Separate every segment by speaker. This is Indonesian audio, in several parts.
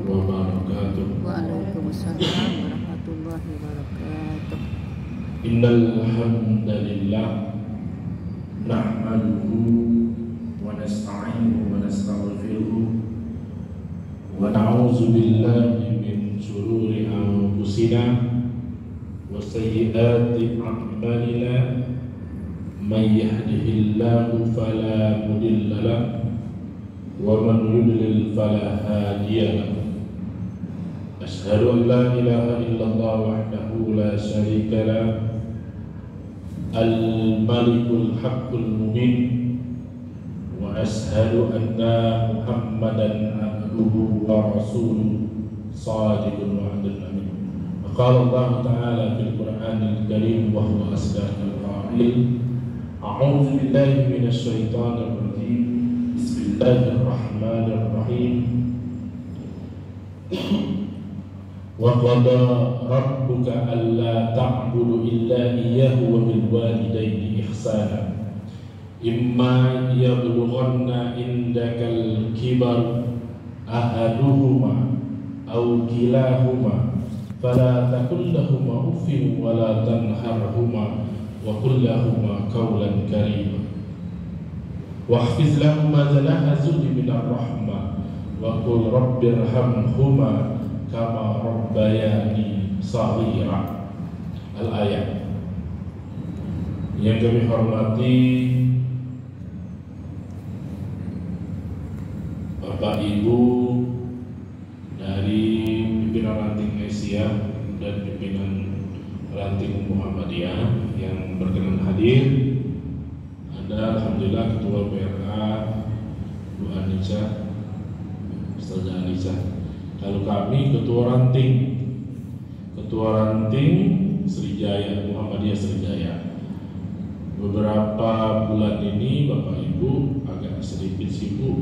Speaker 1: wabarakatuh.
Speaker 2: Waalaikumsalam warahmatullahi wabarakatuh.
Speaker 1: Innal hamdalillah nahmaduhu wa nasta'inuhu wa nastaghfiruh wa na'udzu billahi min shururi anfusina wa sayyiati a'malina. Man yahdihillahu fala mudilla lahu wa man yudlil fala hadiya lahu. Asyhadu an la ilaha illallah wahdahu la syarika lahu al-malikul haqqul mubin wa asyhadu anna Muhammadan abduhu wa rasuluhu shadiqul wa'dul amin. Qala Allah ta'ala fil Qur'anil Karim wa huwa asdaqul qa'il. A'udzu billahi minasy syaithanir rajim. Bismillahirrahmanirrahim. Wa qada rabbuka alla ta'budu illa iyyahu wa bil walidayni ihsana. Imma yablughanna indakal kibar ahaduhuma aw kilahuma fala taqul lahumā uffin wa la tanharhumā wa qul lahumā qawlan karīmā. Wahfiz lahumā janaha dhulli minar rahmah wa qul rabbirhamhumā kama rabbayani shaghīrā. Al-ayat. Yang kami hormati Bapak Ibu dari pimpinan ranting Asia dan pimpinan ranting Muhammadiyah yang berkenan hadir. Ada alhamdulillah Ketua PRA Bu Anissa, Ustazah Anissa. Kalau kami Ketua ranting Srijaya, Muhammadiyah Srijaya. Beberapa bulan ini Bapak Ibu agak sedikit sibuk.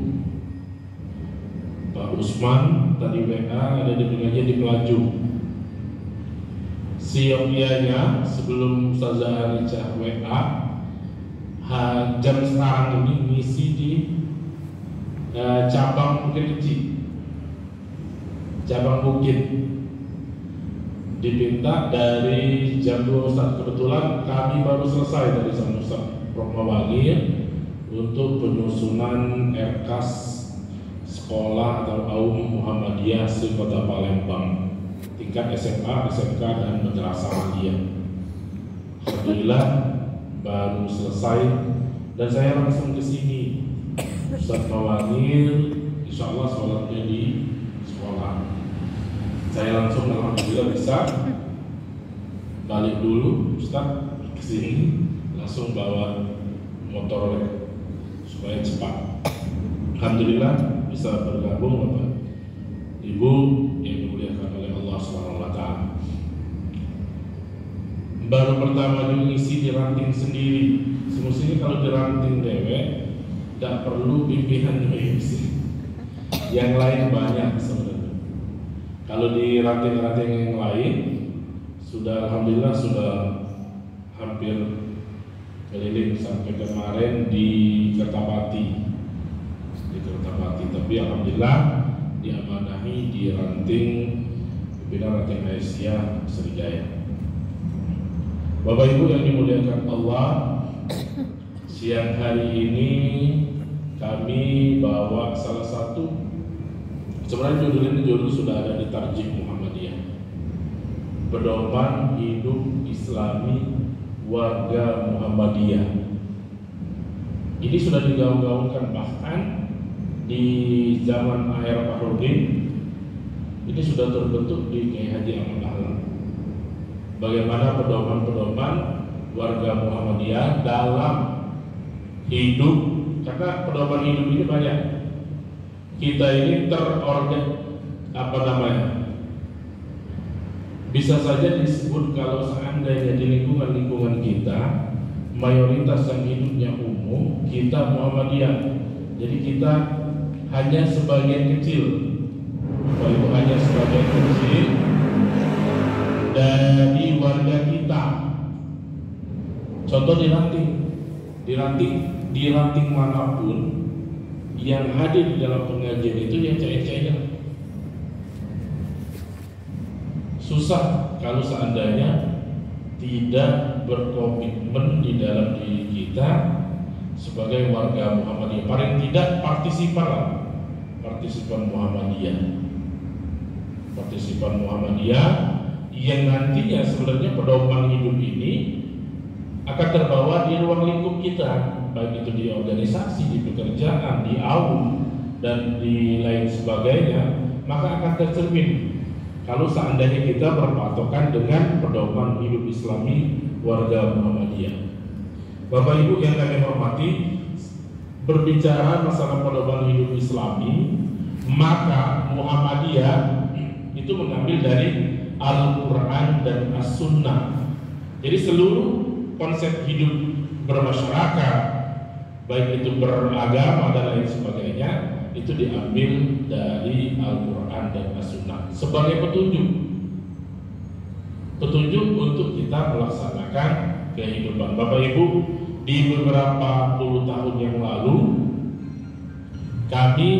Speaker 1: Pak Usman tadi WA ada di pengajian di Pelaju. Sioknya sebelum Ustazah Anissa WA, jam sekarang ini ngisi di cabang Bukit Kecil, cabang Bukit. Diminta dari jam 2 Ustaz. Kebetulan kami baru selesai dari sama Ustaz Rohmawangir untuk penyusunan RKAS sekolah atau Aum Muhammadiyah se-Kota Palembang, tingkat SMA, SMK dan madrasah aliyah. Alhamdulillah baru selesai dan saya langsung ke sini. Ustaz Mawangir insyaallah sholatnya di sekolah. Saya langsung alhamdulillah bisa balik dulu Ustaz ke sini, langsung bawa motor supaya cepat. Alhamdulillah bisa bergabung Bapak Ibu yang dimuliakan oleh Allah Subhanahu wa taala. Baru pertama juga ngisi di ranting sendiri. Semestinya kalau di ranting dewek tidak perlu pimpinan MC. Yang lain banyak sebenarnya. Kalau di ranting-ranting yang lain sudah alhamdulillah sudah hampir keliling sampai kemarin di Kertapati. Tapi alhamdulillah diamanahi di ranting pimpinan ranting Asia Srijaya. Bapak Ibu yang dimuliakan Allah, siang hari ini kami bawa salah satu, sebenarnya judul sudah ada di Tarjih Muhammadiyah, Pedoman Hidup Islami Warga Muhammadiyah. Ini sudah digaung-gaungkan bahkan di zaman akhir Fahrudin. Ini sudah terbentuk di Kiai Haji Ahmad Dahlan. Bagaimana pedoman-pedoman warga Muhammadiyah dalam hidup, karena pedoman hidup ini banyak. Kita ini bisa saja disebut kalau seandainya di lingkungan kita mayoritas yang hidupnya umum, kita Muhammadiyah. Jadi kita hanya sebagian kecil, itu hanya sebagian kecil dari warga kita. Contoh di ranting manapun yang hadir di dalam pengajian itu yang cair-cairnya. susah kalau seandainya tidak berkomitmen di dalam diri kita sebagai warga Muhammadiyah. Paling tidak partisipan Muhammadiyah yang nantinya sebenarnya pedoman hidup ini akan terbawa di ruang lingkup kita, baik itu di organisasi, di pekerjaan, di AUM, dan di lain sebagainya, maka akan tercermin kalau seandainya kita berpatokan dengan pedoman hidup Islami warga Muhammadiyah. Bapak Ibu yang kami hormati, berbicara masalah pedoman hidup Islami, maka Muhammadiyah itu mengambil dari Al-Quran dan As-Sunnah. Jadi seluruh konsep hidup bermasyarakat, baik itu beragama dan lain sebagainya, itu diambil dari Al-Quran dan As-Sunnah sebagai petunjuk untuk kita melaksanakan kehidupan. Bapak Ibu, di beberapa puluh tahun yang lalu kami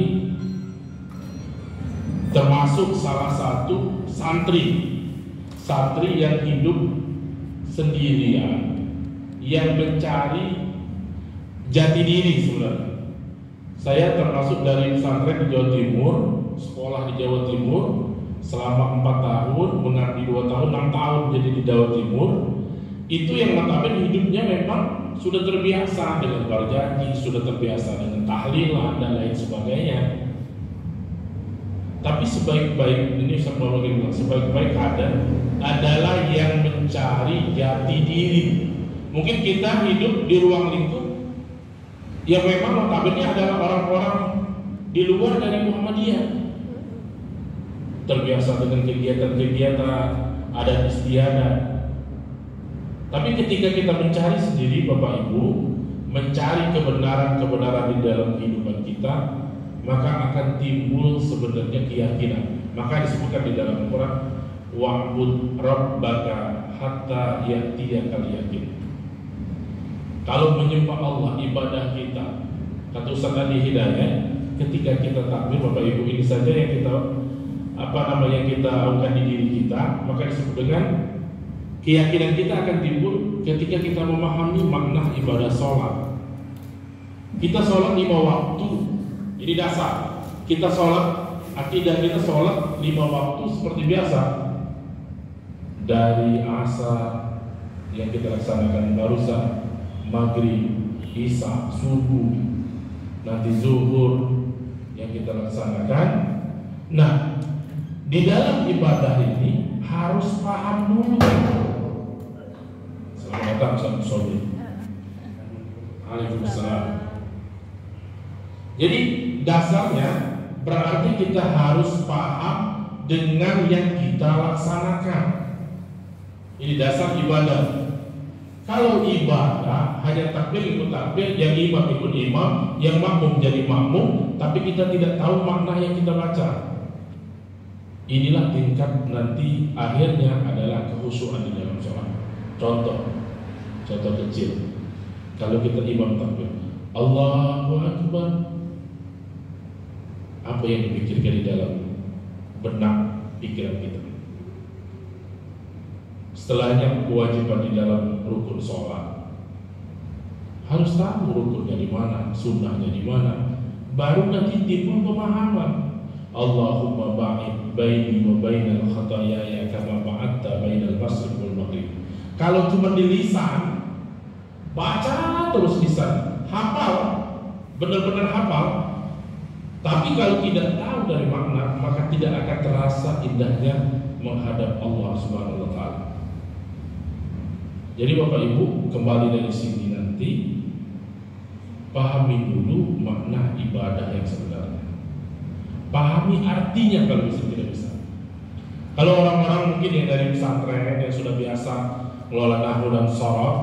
Speaker 1: termasuk salah satu santri yang hidup sendirian, yang mencari jati diri sebenarnya. Saya termasuk dari pesantren di Jawa Timur, sekolah di Jawa Timur selama 4 tahun, mengabdi 2 tahun, 6 tahun jadi di Jawa Timur. Itu yang notabene hidupnya memang sudah terbiasa dengan berjanji, sudah terbiasa dengan tahlilan dan lain sebagainya. Tapi sebaik-baik kader adalah yang mencari jati diri. Mungkin kita hidup di ruang lingkup yang memang notabene adalah orang-orang di luar dari Muhammadiyah, terbiasa dengan kegiatan-kegiatan adat istiadat. Tapi ketika kita mencari sendiri, Bapak Ibu, mencari kebenaran-kebenaran di dalam kehidupan kita, maka akan timbul sebenarnya keyakinan. Maka disebutkan di dalam Al-Quran, wa'bud rabbaka hatta ya'tiyakal yakin. Kalau menyembah Allah, ibadah kita, kata Ustaz Adi Hidayat, ketika kita takbir, Bapak Ibu, ini saja yang kita kita lakukan di diri kita, maka disebut dengan keyakinan kita akan timbul ketika kita memahami makna ibadah sholat. Kita sholat 5 waktu, ini dasar. Kita sholat, akidah kita sholat 5 waktu seperti biasa. Dari asar yang kita laksanakan barusan, maghrib, isya, subuh, nanti zuhur yang kita laksanakan. Nah, di dalam ibadah ini harus paham dulu. Selamat datang Ustaz Sobri. Waalaikumsalam. Jadi dasarnya berarti kita harus paham dengan yang kita laksanakan. Ini dasar ibadah. Kalau ibadah hanya takbir ikut takbir, yang imam ikut imam, yang makmum jadi makmum, tapi kita tidak tahu makna yang kita baca. Inilah tingkat nanti akhirnya adalah kekhusyuan di dalam sholat. Contoh kecil. Kalau kita imam takbir, Allahu Akbar, apa yang dipikirkan di dalam benak pikiran kita? Setelahnya kewajiban di dalam rukun sholat, harus tahu rukunnya di mana, sunnahnya di mana, baru nanti timbul pemahaman. Allahumma ba'id baini wa bainal khataaya kama ba'adta bainal masyriq wal maghrib. Kalau cuma di lisan, baca terus lisan, hafal, benar-benar hafal. Tapi kalau tidak tahu dari makna, maka tidak akan terasa indahnya menghadap Allah Subhanahu wa taala. Jadi Bapak Ibu, kembali dari sini nanti pahami dulu makna ibadah yang sebenarnya. Pahami artinya kalau tidak bisa. Kalau orang-orang mungkin yang dari pesantren yang sudah biasa mengelola nahwu dan sharaf,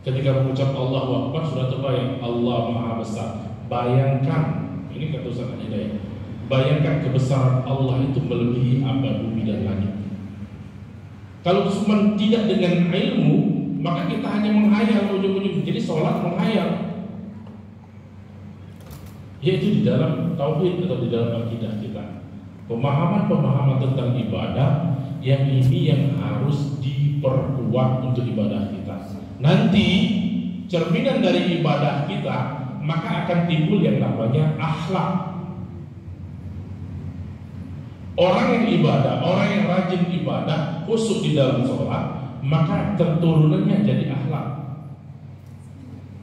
Speaker 1: ketika mengucap Allahu Akbar sudah terbayang Allah Maha Besar. Bayangkan, ini kata Ustaz Hidayat, bayangkan kebesaran Allah itu melebihi apa bumi dan langit. Kalau cuma tidak dengan ilmu, maka kita hanya menghayal ujung-ujung. Jadi sholat menghayal, yaitu di dalam tauhid atau di dalam akidah kita. Pemahaman-pemahaman tentang ibadah yang ini yang harus diperkuat untuk ibadah kita. Nanti cerminan dari ibadah kita maka akan timbul yang namanya akhlak. Orang yang ibadah, orang yang rajin ibadah, khusus di dalam sholat, maka keturunannya jadi akhlak.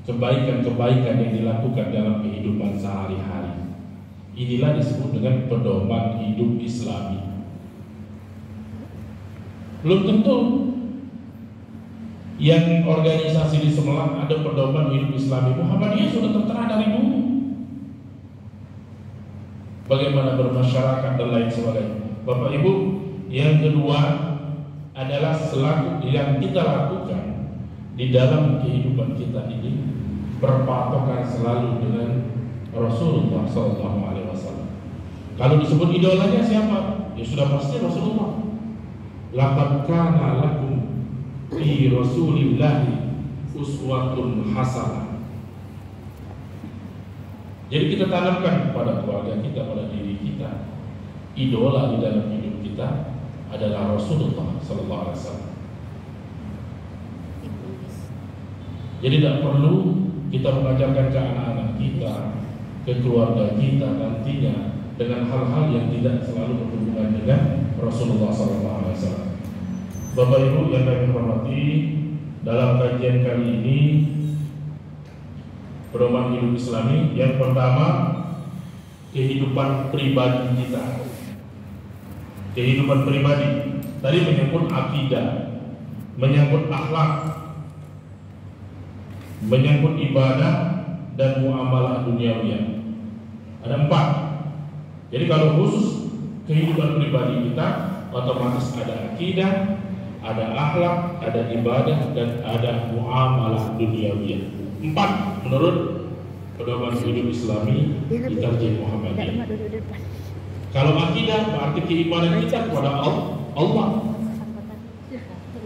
Speaker 1: Kebaikan-kebaikan yang dilakukan dalam kehidupan sehari-hari. Inilah disebut dengan pedoman hidup Islami. Belum tentu yang organisasi di Semelang ada pedoman hidup Islami. Muhammadiyah sudah tertera dari dulu. Bagaimana bermasyarakat dan lain sebagainya. Bapak Ibu, yang kedua adalah selaku yang kita lakukan di dalam kehidupan kita ini berpatokan selalu dengan Rasulullah SAW. Kalau disebut idolanya siapa? Ya sudah pasti Rasulullah. Laqad kana lakum fi Rasulillahi uswatun hasanah. Jadi kita tanamkan pada keluarga kita, pada diri kita, idola di dalam hidup kita adalah Rasulullah SAW. Jadi tidak perlu kita mengajarkan ke anak-anak kita, ke keluarga kita nantinya dengan hal-hal yang tidak selalu berhubungan dengan Rasulullah SAW. Bapak Ibu yang kami hormati, dalam kajian kali ini pedoman hidup Islami, yang pertama kehidupan pribadi kita. Kehidupan pribadi tadi menyangkut akidah, menyangkut akhlak, menyangkut ibadah dan muamalah duniawi. Ada 4. Jadi kalau khusus kehidupan pribadi kita, otomatis ada akidah, ada akhlak, ada ibadah, dan ada muamalah duniawi. 4 menurut pedoman hidup Islami di Tarjih Muhammadiyah. Kalau akidah berarti keimanan kita kepada Allah.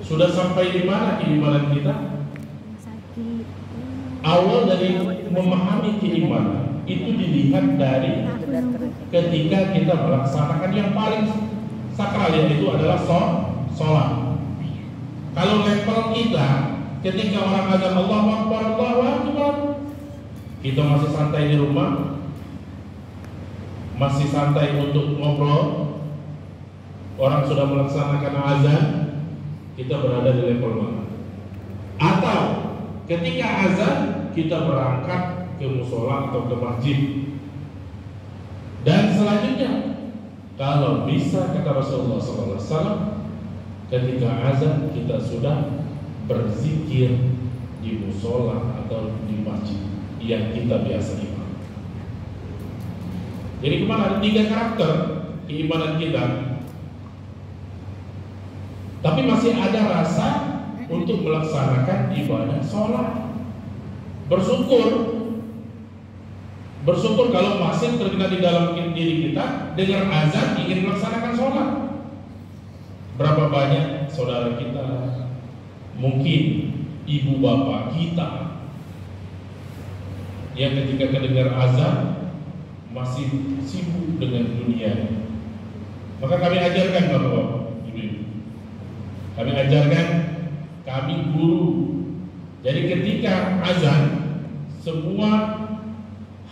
Speaker 1: Sudah sampai di mana keimanan kita? Awal dari memahami keimanan itu dilihat dari ketika kita melaksanakan yang paling sakral, yaitu adalah sholat. Kalau level kita ketika orang azan Allahu Akbar, Allahu Akbar, kita masih santai di rumah, masih santai untuk ngobrol, orang sudah melaksanakan azan, kita berada di level mana? Atau ketika azan kita berangkat ke musola atau ke masjid. Dan selanjutnya, kalau bisa kata Rasulullah SAW, ketika azan kita sudah berzikir di musola atau di masjid yang kita biasa imam. Jadi kemana? Ada 3 karakter keimanan kita. Tapi masih ada rasa untuk melaksanakan ibadah sholat. Bersyukur kalau masih terkena di dalam diri kita dengar azan ingin melaksanakan sholat. Berapa banyak saudara kita, mungkin ibu bapak kita, yang ketika mendengar azan masih sibuk dengan dunia. Maka kami ajarkan bapak-bapak, ibu-ibu, kami ajarkan, kami guru. Jadi ketika azan, semua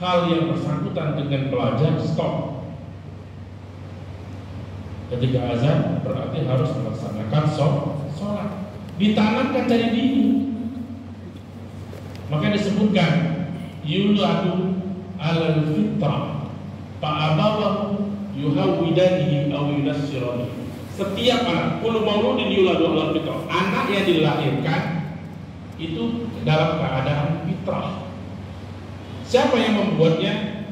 Speaker 1: hal yang bersangkutan dengan belajar stop. Ketika azan berarti harus melaksanakan sholat. Ditanamkan dari dini. Maka disebutkan yuladu alal fitrah fa'abawahu yuhawwidanihi aw yunassirani. Setiap anak, kullu mauludin yuladu alal fitrah, anak yang dilahirkan itu dalam keadaan fitrah. Siapa yang membuatnya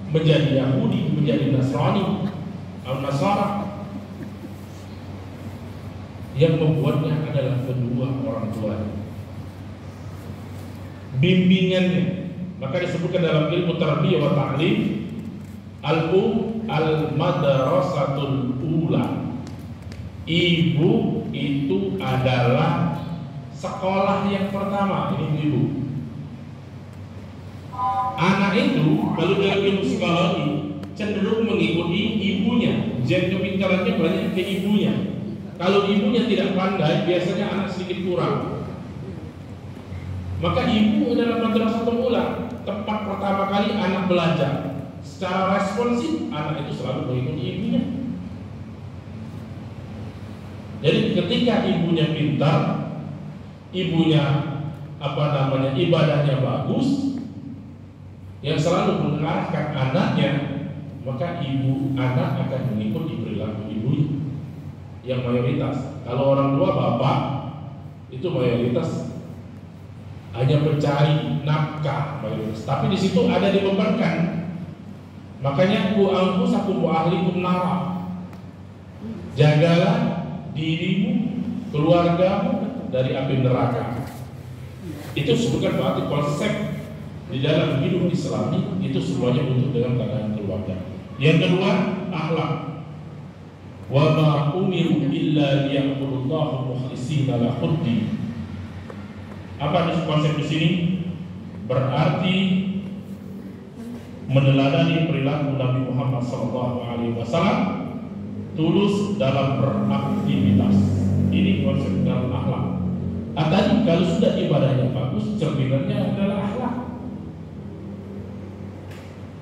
Speaker 1: menjadi Yahudi, menjadi Nasrani, Al-Nasara? Yang membuatnya adalah kedua orang tuanya, bimbingannya. Maka disebutkan dalam ilmu tarbiyah wa ta'lim, al-madrasatul ula. Ibu itu adalah sekolah yang pertama. Ini ibu. Anak itu kalau dalam ilmu psikologi cenderung mengikuti ibunya. Jen kepintarannya banyak ke ibunya. Kalau ibunya tidak pandai, biasanya anak sedikit kurang. Maka ibu adalah madrasatul ula, tempat pertama kali anak belajar. Secara responsif, anak itu selalu mengikuti ibunya. Jadi ketika ibunya pintar, ibunya ibadahnya bagus, yang selalu mengarahkan anaknya, maka ibu anak akan mengikuti perilaku ibunya. Yang mayoritas, kalau orang tua bapak itu mayoritas hanya mencari nafkah mayoritas, tapi di situ ada dibebankan. Makanya ku anfusakum wa ahlikum nara, jagalah dirimu, keluargamu dari api neraka. Itu bukan berarti konsep di dalam hidup Islami itu semuanya untuk dengan tatanan keluarga. Yang kedua, akhlak. Wa ma umiru illa liya'budullaha mukhlishina lahuddin. Apa konsep di sini? Berarti meneladani perilaku Nabi Muhammad SAW, tulus dalam beraktivitas. Ini konsep dalam akhlak. Tadi kalau sudah ibadahnya bagus, cerminannya adalah akhlak.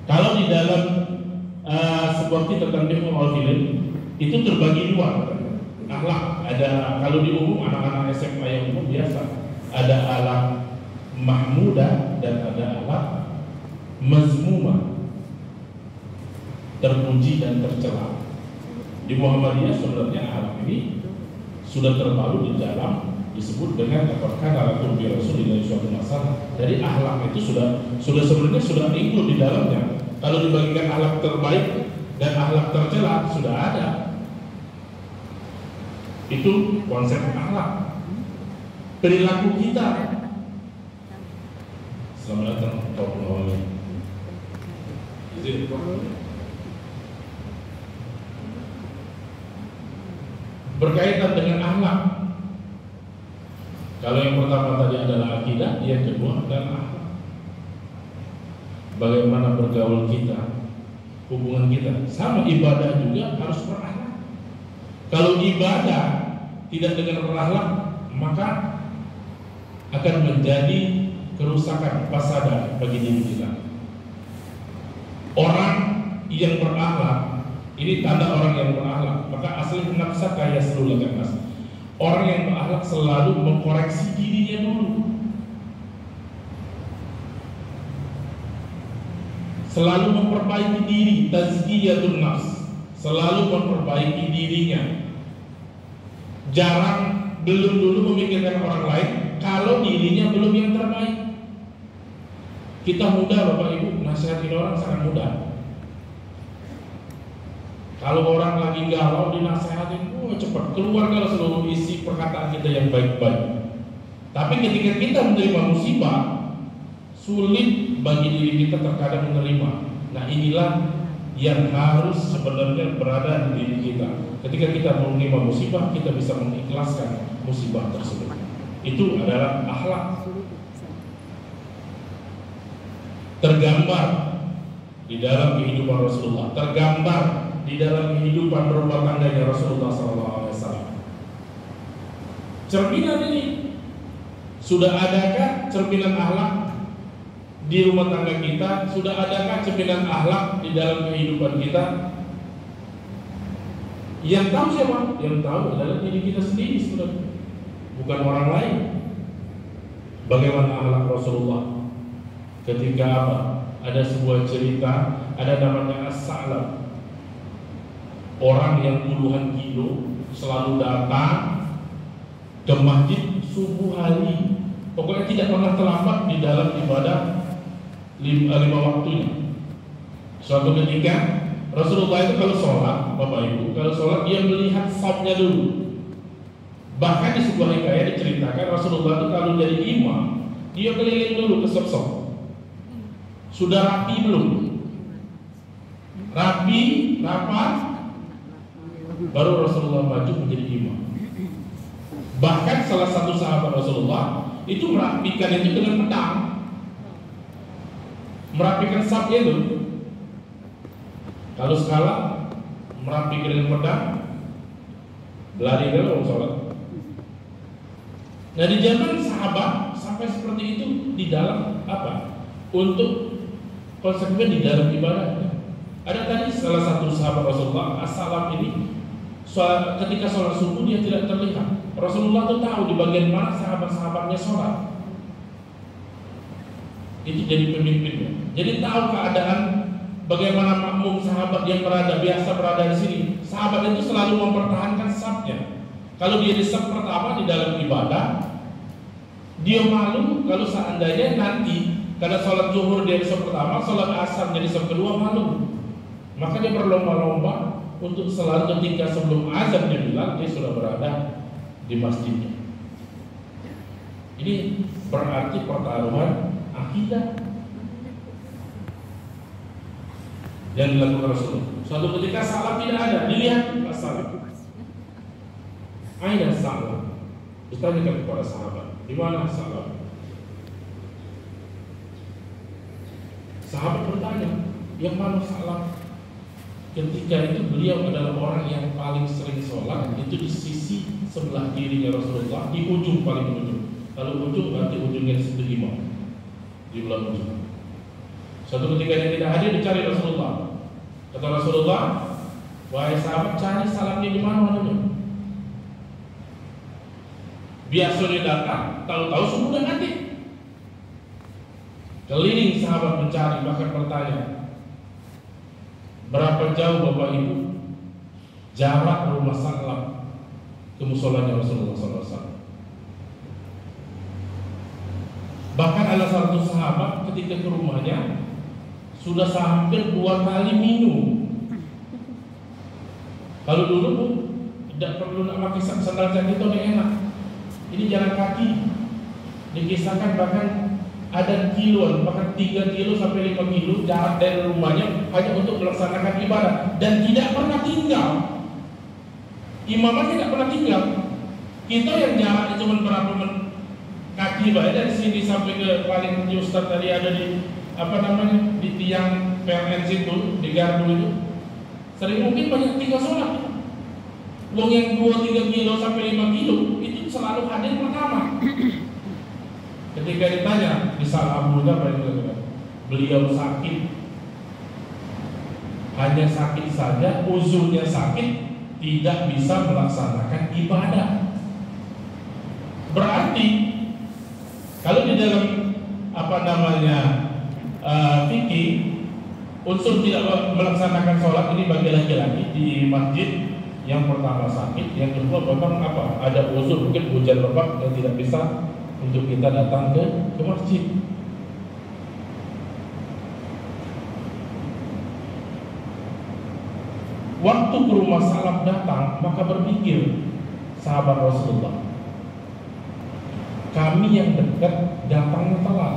Speaker 1: Kalau di dalam seperti tentang al-filim itu terbagi dua akhlak. Ada kalau di umum anak-anak SMA yang umum biasa ada akhlak mahmudah dan ada akhlak mazmumah, terpuji dan tercela. Di Muhammadiyah sebenarnya akhlak ini sudah terbaru di dalam disebut dengan apakah naratur bi Rasulillah suatu masalah. Jadi akhlak itu sudah sebenarnya sudah include di dalamnya. Kalau dibagikan akhlak terbaik dan akhlak tercela sudah ada. Itu konsep akhlak. Perilaku kita. Selamat datang Pak Pengawal. Berkaitan dengan akhlak. Kalau yang pertama tadi adalah akidah, yang kedua adalah akhlak. Bagaimana bergaul kita, hubungan kita, sama ibadah juga harus berakhlak. Kalau ibadah tidak dengan berakhlak, maka akan menjadi kerusakan fasadah bagi diri kita. Orang yang berakhlak, ini tanda orang yang berakhlak, maka asli nafsa kaya seluruh mas. Orang yang berakhlak selalu mengkoreksi dirinya dulu, selalu memperbaiki diri, tazkiyatun nafs, selalu memperbaiki dirinya. Jarang belum dulu memikirkan orang lain kalau dirinya belum yang terbaik. Kita mudah Bapak Ibu, nasihatin orang sangat mudah. Kalau orang lagi galau dinasihatin, cepat keluar kalau seluruh isi perkataan kita yang baik-baik. Tapi ketika kita menerima musibah, sulit bagi diri kita terkadang menerima. Nah inilah yang harus sebenarnya berada di diri kita. Ketika kita menerima musibah, kita bisa mengikhlaskan musibah tersebut. Itu adalah akhlak. Tergambar di dalam kehidupan Rasulullah, tergambar di dalam kehidupan berumah tangganya Rasulullah SAW. Cerminan ini sudah adakah cerminan akhlak di rumah tangga kita? Sudah adakah cerminan akhlak di dalam kehidupan kita? Yang tahu siapa? Yang tahu adalah diri kita sendiri sebenarnya, bukan orang lain. Bagaimana akhlak Rasulullah? Ketika apa? Ada sebuah cerita, ada namanya As-Sa'lab, orang yang puluhan kilo selalu datang ke masjid subuh hari, pokoknya tidak pernah terlambat di dalam ibadah lima waktunya. Suatu ketika Rasulullah itu kalau sholat, Bapak Ibu, kalau sholat dia melihat safnya dulu. Bahkan di sebuah hikayat diceritakan Rasulullah itu kalau jadi imam, dia keliling dulu ke saf-saf. Sudah rapi belum? Rapi, rapat, baru Rasulullah maju menjadi imam. Bahkan salah satu sahabat Rasulullah itu merapikan itu dengan pedang, merapikan safnya itu. Kalau skala merapi dengan pedang, lari kalau sholat. Nah di zaman sahabat sampai seperti itu di dalam apa? Untuk konsekuen di dalam ibadah. Ada tadi salah satu sahabat Rasulullah As-Salam ini ketika sholat subuh dia tidak terlihat. Rasulullah tuh tahu di bagian mana sahabat-sahabatnya sholat. Itu jadi pemimpinnya. Jadi tahu keadaan bagaimana makmum sahabat yang biasa berada di sini. Sahabat itu selalu mempertahankan safnya. Kalau dia di saf pertama di dalam ibadah, dia malu kalau seandainya nanti karena sholat zuhur dia di saf pertama, sholat asar jadi saf kedua, malu. Maka dia berlomba-lomba untuk selalu ketika sebelum azan dia bilang dia sudah berada di masjidnya. Ini berarti pertaruhan akidah yang dilakukan Rasulullah. Suatu ketika salam tidak ada, dilihat salam. Aina salam? Ditanyakan kepada sahabat, di mana salam? Sahabat bertanya, yang mana salam? Ketika itu beliau adalah orang yang paling sering sholat, itu di sisi sebelah kirinya Rasulullah, di ujung paling ujung. Kalau ujung berarti ujungnya sebelah imam, di belah ujung. Suatu ketika dia tidak hadir, dicari Rasulullah. Kata Rasulullah, wahai sahabat, cari salamnya di mana adanya. Biasa dia datang, tahu-tahu subuh dan nanti. Keliling sahabat mencari, bahkan bertanya, berapa jauh Bapak Ibu jarak rumah Salam ke musolanya Rasulullah SAW. Bahkan ada satu sahabat ketika ke rumahnya sudah hampir 2 kali minum. Kalau dulu Bu, tidak perlu nak pakai sandal jati itu enak. Ini jalan kaki. Dikisahkan bahkan ada kiloan, bahkan 3 kilo sampai 5 kilo jarak dari rumahnya hanya untuk melaksanakan ibadah dan tidak pernah tinggal. Imamnya tidak pernah tinggal. Kita yang jaraknya cuma berapa kaki baik dari sini sampai ke paling Ustaz tadi ada di di tiang PLN situ, di gardu itu. Sering mungkin banyak tinggal sholat. Wong yang 2-3 kilo sampai 5 kilo itu selalu hadir pertama. Ketika ditanya, misal Abu Dhafar beliau sakit, hanya sakit saja, uzurnya sakit, tidak bisa melaksanakan ibadah. Berarti kalau di dalam fikih, unsur tidak melaksanakan sholat ini bagi laki-laki di masjid. Yang pertama sakit, yang kedua memang ada uzur, mungkin hujan lebat yang tidak bisa untuk kita datang ke masjid. Waktu ke rumah Salam datang, maka berpikir sahabat Rasulullah, kami yang dekat datangnya telat.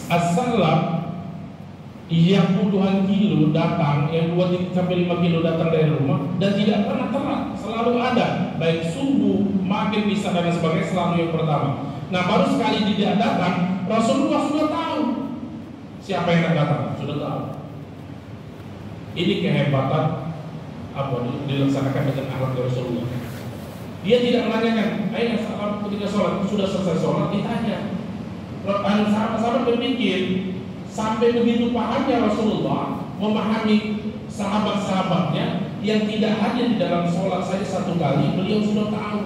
Speaker 1: As-Salam yang puluhan kilo datang, yang 2-5 kilo datang dari rumah dan tidak pernah telat, selalu ada, baik subuh, maghrib, isya dan sebagainya, selalu yang pertama. Nah baru sekali tidak datang, Rasulullah sudah tahu siapa yang datang, sudah tahu. Ini kehebatan dilaksanakan dengan akhlak Rasulullah. Dia tidak menanyakan, ayo sahabat ketika sholat, sudah selesai sholat, ditanya. Sahabat-sahabat berpikir, sampai begitu pahamnya Rasulullah memahami sahabat-sahabatnya yang tidak hadir di dalam sholat saja 1 kali, beliau sudah tahu.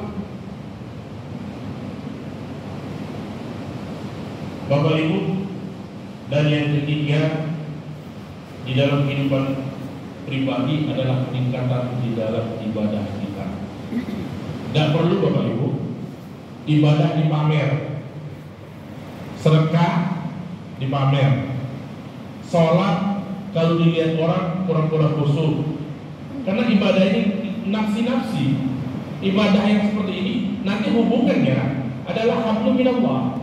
Speaker 1: Bapak Ibu, dan yang ketiga di dalam kehidupan pribadi adalah peningkatan di dalam ibadah kita. Tidak perlu Bapak Ibu ibadah dipamer, sedekah dipamer, sholat kalau dilihat orang kurang-kurang khusyuk. Karena ibadah ini nafsi-nafsi. Ibadah yang seperti ini nanti hubungannya adalah hablu minallah.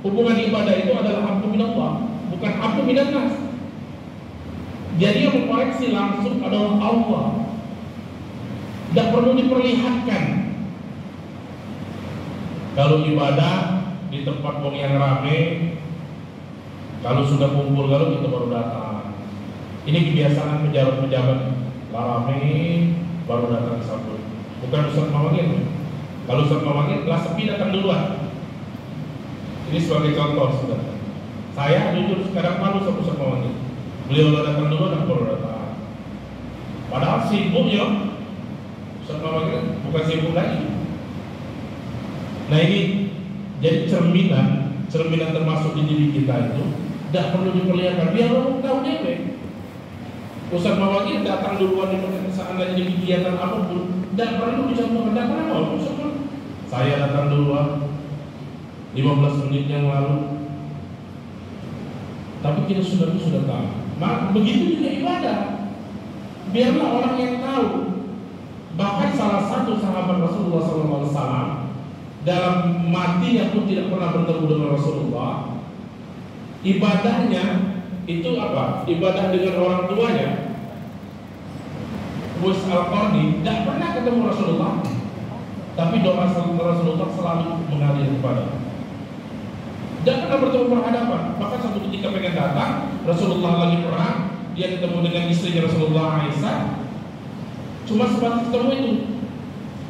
Speaker 1: Hubungan ibadah itu adalah hablu minallah, bukan hablu minannas. Jadi yang mengkoreksi langsung adalah Allah. Tidak perlu diperlihatkan. Kalau ibadah di tempat yang rame, kalau sudah kumpul kalau kita baru datang. Ini kebiasaan pejabat-pejabat larame baru datang disambut. Bukan Ustaz Mawangin. Kalau Ustaz Mawangin kelas sepi datang duluan. Ini sebagai contoh sudah. Saya jujur sekarang malu sama Ustaz Mawangin. Beliau datang duluan, aku baru datang. Padahal sibuk ya. Ustaz Mawangin bukan sibuk lagi. Nah ini jadi cerminan termasuk di diri kita itu tidak perlu diperlihatkan. Biar orang tahu deh. Ustaz Mawangin datang duluan di seandainya di kegiatan apapun, tidak perlu dicontohkan. Tidak perlu. Saya datang duluan 15 menit yang lalu. Tapi kita sudah tahu. Nah, begitu juga ibadah. Biarlah orang yang tahu. Bahkan salah satu sahabat Rasulullah SAW dalam matinya pun tidak pernah bertemu dengan Rasulullah. Ibadahnya itu apa? Ibadah dengan orang tuanya. Uwais Al-Qarni tidak pernah ketemu Rasulullah, tapi doa Rasulullah selalu mengalir kepada. Tidak pernah bertemu berhadapan. Bahkan satu ketika pengen datang, Rasulullah lagi perang, dia ketemu dengan istrinya Rasulullah Aisyah. Cuma sebatas ketemu itu.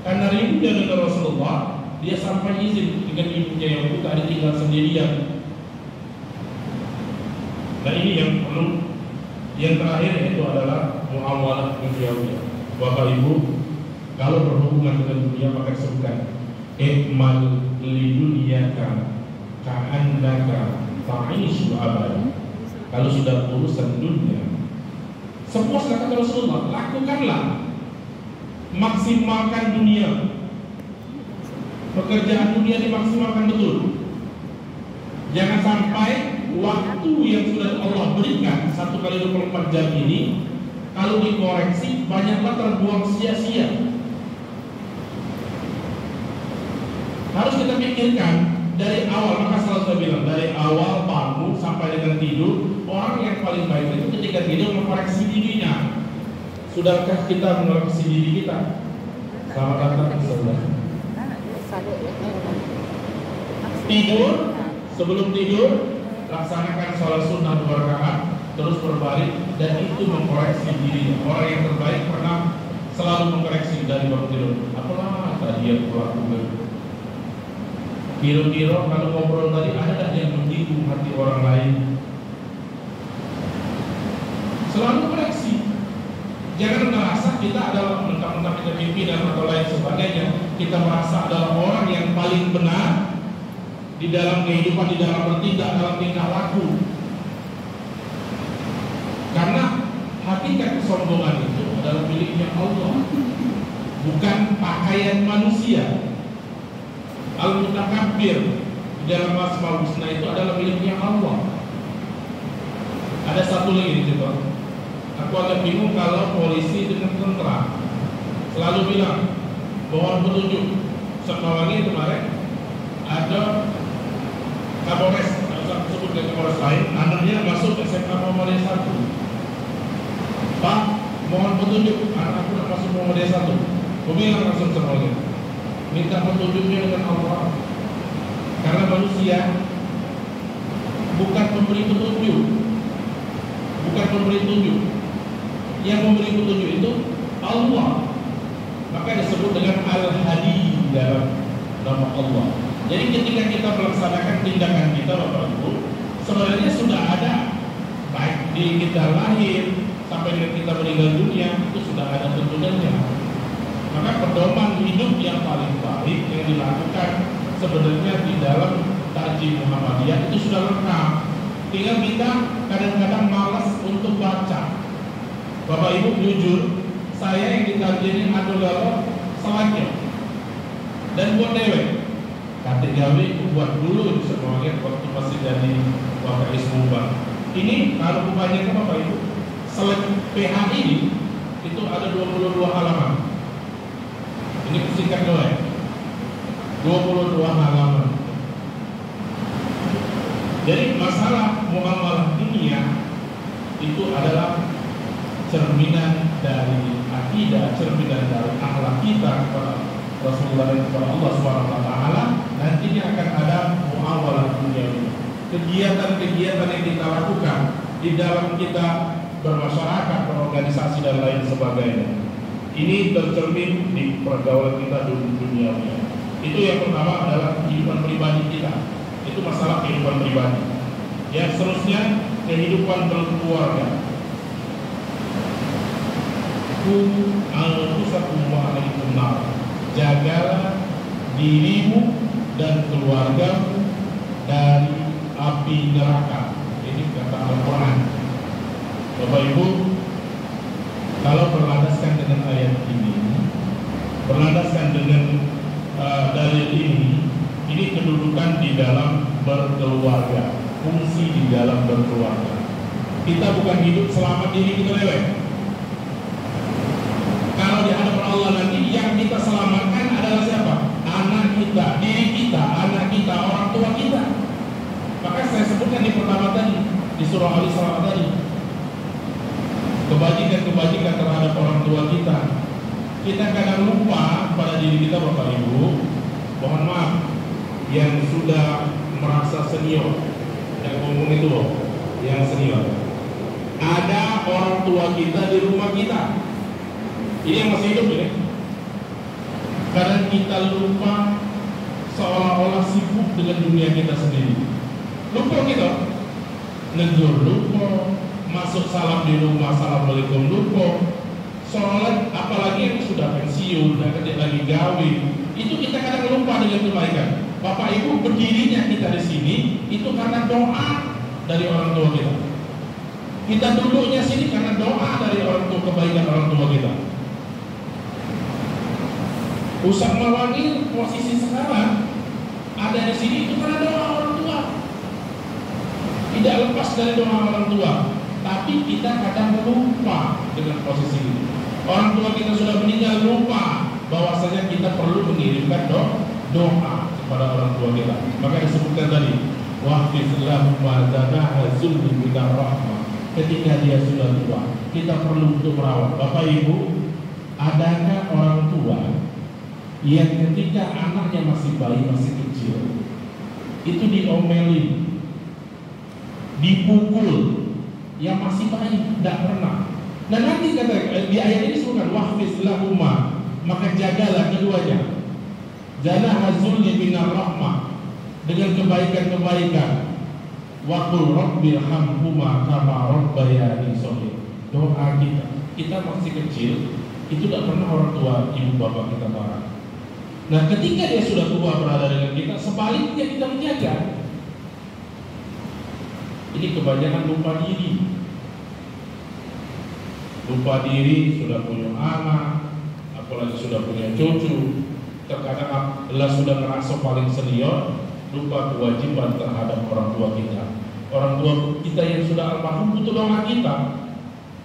Speaker 1: Karena rindu dia dengan Rasulullah, dia sampai izin dengan ibunya yang buta ditinggal sendirian. Nah ini yang perlu. Yang terakhir yaitu adalah muamalah dunia. Bapak Ibu, kalau berhubungan dengan dunia maka sebutkan ikmal lidunyaka ka'annaka ta'ishu abada. Kalau sudah urusan dunia, sepuasnya kata Rasulullah, lakukanlah, maksimalkan dunia. Pekerjaan dunia dimaksimalkan betul. Jangan sampai waktu yang sudah Allah berikan 1 kali 24 jam ini, kalau dikoreksi banyaklah terbuang sia-sia. Harus kita pikirkan dari awal. Maka selalu saya bilang, dari awal bangun sampai dengan tidur, orang yang paling baik itu ketika tidur mengkoreksi dirinya. Sudahkah kita mengoreksi diri kita? Selamat datang saudara. Tidur, sebelum tidur laksanakan sholat sunnah 2 rakaat, terus berbaring, dan itu mengkoreksi dirinya. Orang yang terbaik pernah selalu mengkoreksi dari bangun tidur. Apalah tadi yang kulakukan? Kira-kira kalau ngobrol tadi ada yang menyinggung hati orang lain? Selalu koreksi. Jangan merasa kita adalah mentang-mentang kita pimpinan atau lain sebagainya, kita merasa adalah orang yang paling benar di dalam kehidupan, di dalam bertindak, dalam tingkah laku. Karena hakikat kesombongan itu adalah miliknya Allah, bukan pakaian manusia. Al-Mutakabbir di dalam Asmaul Husna itu adalah miliknya Allah. Ada satu lagi di situ. Aku agak bingung kalau polisi dengan tentara selalu bilang mohon petunjuk. Semawangi kemarin ada Kapolres, tidak usah sebut ke Kapolres lain, anaknya masuk SMA Muhammadiyah 1. Pak, mohon petunjuk, anak aku nak masuk Muhammadiyah 1. Aku bilang langsung semuanya, minta petunjuknya dengan Allah. Karena manusia bukan pemberi petunjuk, bukan pemberi petunjuk. Yang memberi petunjuk itu Allah. Maka disebut dengan Al-Hadi dalam nama Allah. Jadi ketika kita melaksanakan tindakan kita, Bapak Ibu, sebenarnya sudah ada, baik di kita lahir sampai dengan kita meninggal dunia, itu sudah ada tuntunannya. Maka pedoman hidup yang paling baik yang dilakukan sebenarnya di dalam Tajim Muhammadiyah itu sudah lengkap. Tinggal kita kadang-kadang malas untuk baca. Bapak Ibu jujur, saya yang ditarjini adalah selangnya dan buat dewek. Katik gawe buat dulu semuanya waktu masih jadi wakil ismubah. Ini kalau kebanyakan Bapak Ibu, selek PH ini itu ada 22 halaman. Ini singkat doang, 22 halaman. Jadi masalah muamalah dunia itu adalah cerminan dari akidah, cerminan dari akhlak kita kepada Rasulullah dan kepada Allah SWT. Nantinya akan ada muamalah dunia. Kegiatan-kegiatan yang kita lakukan di dalam kita bermasyarakat, berorganisasi dan lain sebagainya. Ini tercermin di pergaulan kita duniawi. Itu yang pertama adalah kehidupan pribadi kita. Itu masalah kehidupan pribadi. Yang seterusnya kehidupan berkeluarga. Jagalah dirimu dan keluargamu dari api neraka. Ini kata Al-Quran. Bapak Ibu, kalau berlandaskan dengan ayat ini, berlandaskan dengan dalil ini kedudukan di dalam berkeluarga, fungsi di dalam berkeluarga. Kita bukan hidup selama diri kita lewat. Kalau di hadapan Allah nanti yang kita selamatkan adalah siapa? Anak kita, diri kita, anak kita, orang tua kita. Maka saya sebutkan di pertama tadi, di surah Al-Isra tadi, kebajikan-kebajikan terhadap orang tua kita. Kita kadang lupa pada diri kita, Bapak Ibu. Mohon maaf, yang sudah merasa senior, yang ngomong itu yang senior. Ada orang tua kita di rumah kita. Ini yang masih hidup ini. Kadang kita lupa, seolah-olah sibuk dengan dunia kita sendiri. Lupa kita, negur lupa, masuk salam di rumah, assalamualaikum lupa. Sholat, apalagi yang sudah pensiun, dan ketika lagi gawe, itu kita kadang lupa dengan kebaikan. Bapak Ibu, berdirinya kita di sini itu karena doa dari orang tua kita. Kita duduknya sini karena doa dari orang tua, kebaikan orang tua kita. Ustaz Mawangi posisi sekarang ada di sini itu karena doa orang tua. Tidak lepas dari doa orang tua, tapi kita kadang lupa dengan posisi ini. Orang tua kita sudah meninggal, lupa bahwasanya kita perlu mengirimkan doa kepada orang tua kita. Maka disebutkan tadi, wahfiz lahu ma zanaha zulmi minar rahmah. Ketika dia sudah tua, kita perlu untuk merawat. Bapak Ibu, adakah orang tua yang ketika anaknya masih bayi, masih kecil, itu diomelin, dipukul, yang masih bayi, tidak pernah. Nah nanti kata di ayat ini disebutkan wahfiz lahuma, maka jagalah keduanya. Jana hazulni minar rahmah, dengan kebaikan-kebaikan. Waqul rabbilhamhuma kama rabbayani shaghir. Doa kita masih kecil, itu tidak pernah orang tua ibu bapak kita marah. Nah ketika dia sudah tua berada dengan kita, sebaliknya kita menjaga. Ini kebanyakan lupa diri. Lupa diri, sudah punya anak, apalagi sudah punya cucu. Terkadang sudah merasa paling senior, lupa kewajiban terhadap orang tua kita. Orang tua kita yang sudah almarhum butuh doa kita.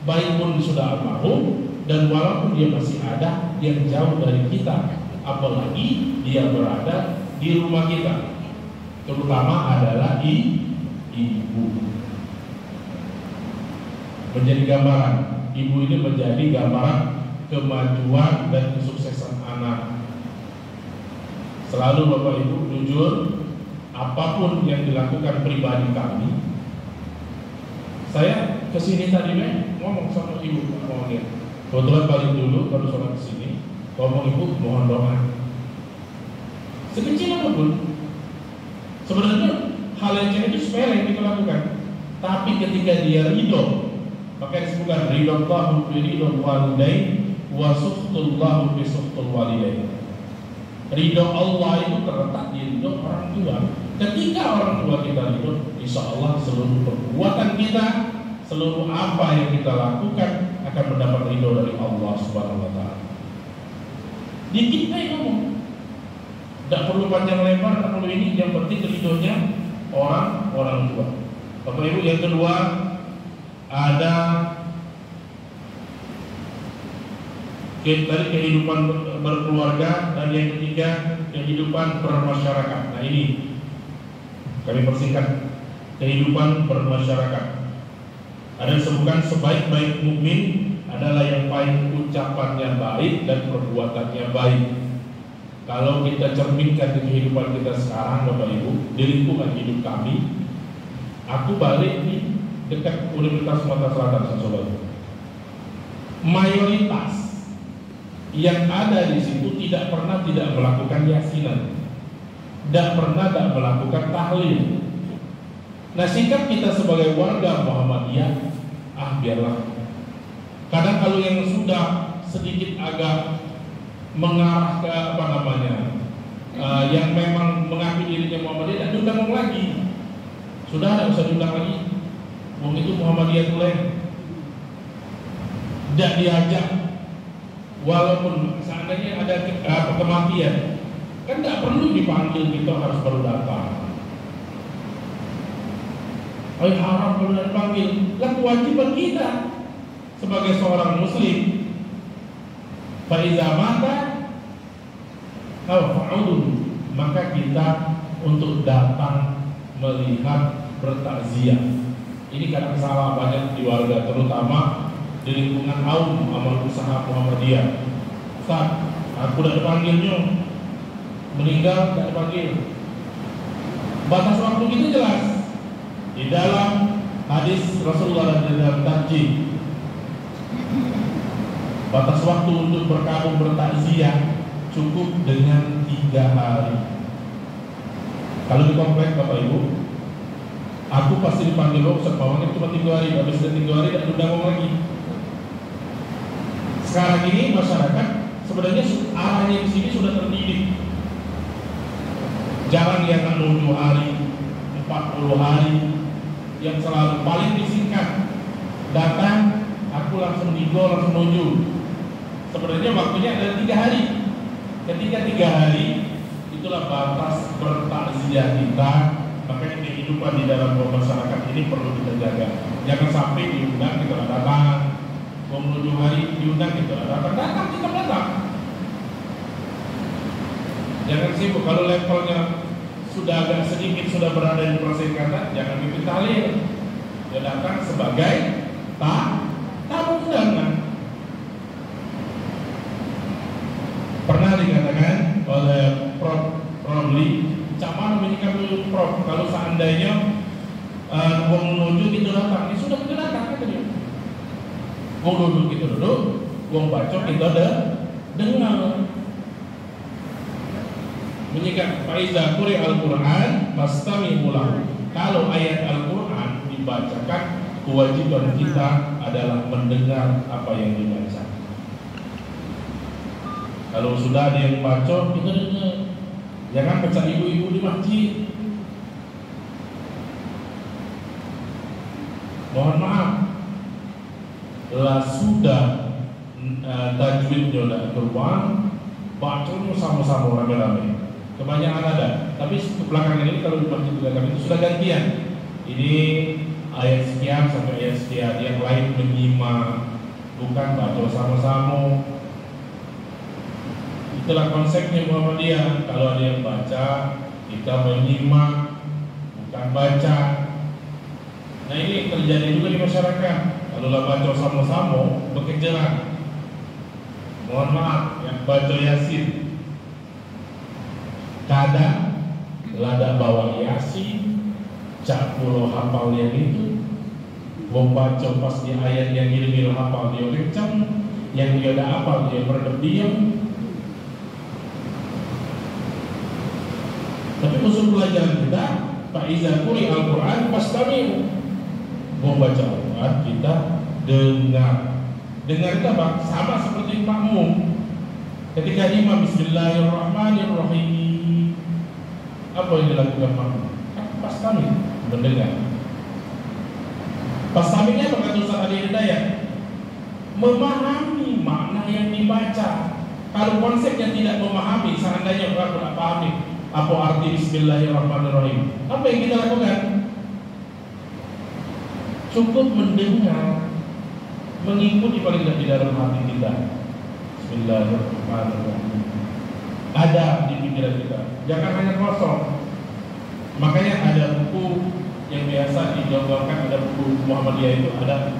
Speaker 1: Baik pun sudah almarhum, dan walaupun dia masih ada yang jauh dari kita, apalagi dia berada di rumah kita, terutama adalah ibu. Menjadi gambaran, ibu ini menjadi gambaran kemajuan dan kesuksesan anak. Selalu Bapak Ibu jujur, apapun yang dilakukan pribadi kami. Saya kesini tadi ngomong sama ibu, kebetulan balik dulu baru sholat kesini. Ngomong ibu, mohon doa. Sekecil apapun, sebenarnya hal yang itu sepele yang kita lakukan. Tapi ketika dia ridho, maka disebutkan ridallahu bi ridal walidain wa suhtullahu bi suhtul walidain. Ridho Allah itu terletak di ridho orang tua. Ketika orang tua kita ridho, insya Allah seluruh perbuatan kita, seluruh apa yang kita lakukan akan mendapat ridho dari Allah Subhanahu wa Ta'ala. Dikit aja ngomong, tidak perlu panjang lebar, tidak perlu ini. Yang penting ridhonya orang tua. Bapak Ibu, yang kedua ada dari kehidupan berkeluarga, dan yang ketiga kehidupan bermasyarakat. Nah ini kami persingkat, kehidupan bermasyarakat. Ada disebutkan sebaik-baik mukmin adalah yang paling ucapannya baik dan perbuatannya baik. Kalau kita cerminkan di kehidupan kita sekarang, Bapak Ibu, di lingkungan hidup kami, aku balik nih dekat Universitas Sumatera Selatan, sobat. Mayoritas yang ada di situ tidak pernah tidak melakukan yasinan, tidak pernah tidak melakukan tahlil. Nah, sikap kita sebagai warga Muhammadiyah, biarlah. Kadang kalau yang sudah sedikit agak mengarah ke yang memang mengaku dirinya Muhammadiyah, dan diundang lagi. Sudah tidak usah diundang lagi. Wong itu Muhammadiyah tulen. Tidak diajak. Walaupun seandainya ada kematian, kan tidak perlu dipanggil, kita harus baru datang. Haram kalau dipanggil. Lah kewajiban kita sebagai seorang muslim. Faiza mata fa'udun, maka kita untuk datang melihat, bertakziah. Ini kadang salah banyak di warga, terutama di lingkungan amal usaha Muhammadiyah. Ustaz, aku udah dipanggilnya, meninggal tidak dipanggil. Batas waktu itu jelas di dalam hadis Rasulullah dan dalam tarjih. Batas waktu untuk berkabung bertakziah cukup dengan 3 hari. Kalau di komplek Bapak Ibu, aku pasti dipanggil Ustaz Pawangan cuma 3 hari, habis dari 3 hari tidak diundang lagi. Sekarang ini masyarakat sebenarnya arahnya di sini sudah terdidik. Jarang yang 7 hari, 40 hari, yang selalu paling disingkat. Datang, aku langsung digo, langsung menuju. Sebenarnya waktunya ada 3 hari. Ketika 3 hari, itulah batas bertakziah kita. Makanya kehidupan di dalam masyarakat ini perlu kita jaga. Jangan sampai diundang kita datang. Mau menuju hari diundang kita datang kita datang. Jangan sibuk kalau levelnya sudah agak sedikit sudah berada di proses kata, jangan bikin tahlil. Dia datang sebagai tamu undangan. Pernah dikatakan oleh Prof. Romli, Caman menyikapi Prof. Kalau seandainya mau menuju kita datang, ini sudah kita datang kata dia. Mau duduk kita duduk, mau baca kita dengar. Menyikapi Faiza Quri Al-Quran Mastami'u lahu. Kalau ayat Al-Quran dibacakan, kewajiban kita adalah mendengar apa yang dibaca. Kalau sudah ada yang baca, kita dengar. Jangan baca ibu-ibu di masjid. Mohon maaf, lah sudah tajwidnya sudah keluar, bacanya sama-sama rame-rame. Kebanyakan ada, tapi belakangan ini kalau di masjid belakang itu sudah gantian. Ini ayat sekian sampai ayat sekian, yang lain menyimak, bukan baca sama-sama. Itulah konsepnya Muhammadiyah. Kalau ada yang baca, kita menyimak, bukan baca. Nah, ini terjadi juga di masyarakat. Kalau baca sama-sama, berkejaran. Mohon maaf, yang baca Yasin kadang lada bawa Yasin, cak pulau hafal yang itu, membaca pas di ayat yang ilmil hafal dia kencang, yang dia ada hafal dia berdiam. Tapi usul pelajaran kita, Faiza Quri Al-Quran Fastami'u. Membaca Al-Quran kita dengar. Dengar kita sama seperti makmum. Ketika imam Bismillahirrahmanirrahim, apa yang dilakukan makmum? Fastami', mendengar. Fastami'nya apa kata Ustaz Adi Hidayat? Memahami makna yang dibaca. Kalau konsepnya tidak memahami, seandainya orang tidak pahami apa arti Bismillahirrahmanirrahim, apa yang kita lakukan? Cukup mendengar, mengikuti paling tidak di dalam hati kita. Bismillahirrahmanirrahim ada di pikiran kita, jangan hanya kosong. Makanya ada buku yang biasa digaungkan, ada buku Muhammadiyah itu ada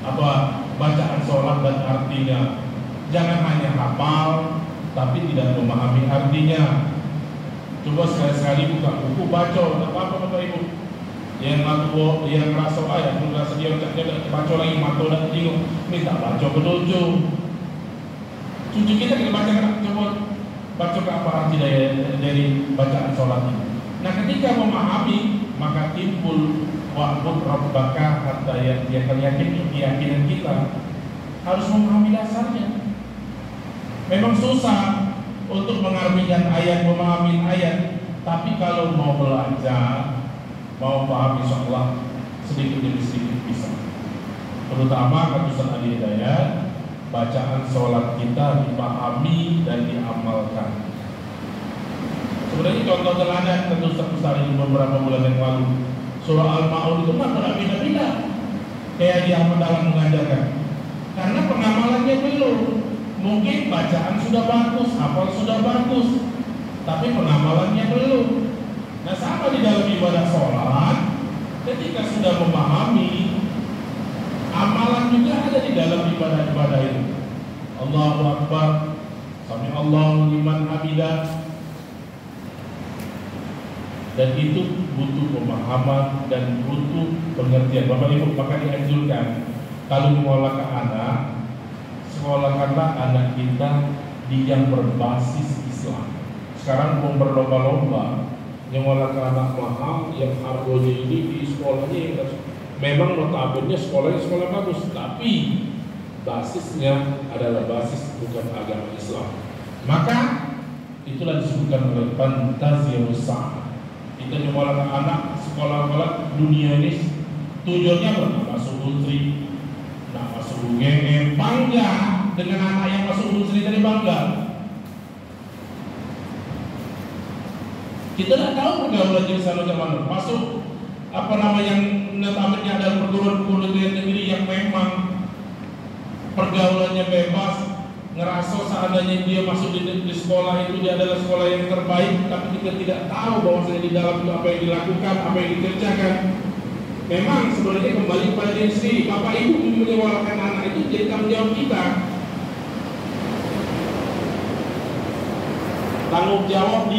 Speaker 1: apa, bacaan sholat dan artinya. Jangan hanya hafal tapi tidak memahami artinya. Coba sekali-sekali buka buku, baca, tidak apa-apa Bapak Ibu. yang matu yang rasa ayat sudah sedia dia baca lagi mata dah tengok minta baca ke dojo. Cucu kita kena baca coba baca ke apa arti dari bacaan sholat ini. Nah ketika memahami maka timbul wa'bud rabbaka hatta yakin keyakinan kita harus memahami dasarnya. Memang susah untuk mengartikan ayat, memahami ayat, tapi kalau mau belajar, mau paham insyaallah sedikit demi sedikit bisa. Terutama kata Ustaz Adi Hidayat, bacaan sholat kita dipahami dan diamalkan. Sebenarnya contoh teladan tentu Ustaz ini beberapa bulan yang lalu. Surah Al-Ma'un itu kan berbeda-beda kayak dia dalam mengajarkan. Karena pengamalannya belum. Mungkin bacaan sudah bagus, hafal sudah bagus, tapi pengamalannya belum. Nah sama di dalam ibadah sholat, ketika sudah memahami, amalan juga ada di dalam ibadah-ibadah itu. Allahu Akbar, Sami Allahu liman hamidah. Dan itu butuh pemahaman dan butuh pengertian. Bapak Ibu, maka dianjurkan kalau mengolah anak, sekolahkanlah anak kita di yang berbasis Islam. Sekarang mau berlomba-lomba mengolah anak mahal yang harganya ini di sekolahnya memang notabene sekolahnya sekolah bagus, tapi basisnya adalah basis bukan agama Islam. Maka itulah disebutkan oleh Fantazia Besar. Kita mengolah anak sekolah-sekolah dunia ini tujuannya apa? Masuk ultri, nah masuk UGM, bangga dengan anak yang masuk ultri tadi bangga. Kita tidak tahu pergaulan di sana zaman masuk apa nama yang notabene ada perguruan-perguruan negeri yang memang pergaulannya bebas, ngerasa seandainya dia masuk di sekolah itu dia adalah sekolah yang terbaik, tapi kita tidak tahu bahwasanya di dalam itu apa yang dilakukan, apa yang dikerjakan. Memang sebenarnya kembali kepada diri sendiri. Bapak Ibu menyekolahkan anak itu jadi tanggung jawab kita. Tanggung jawab di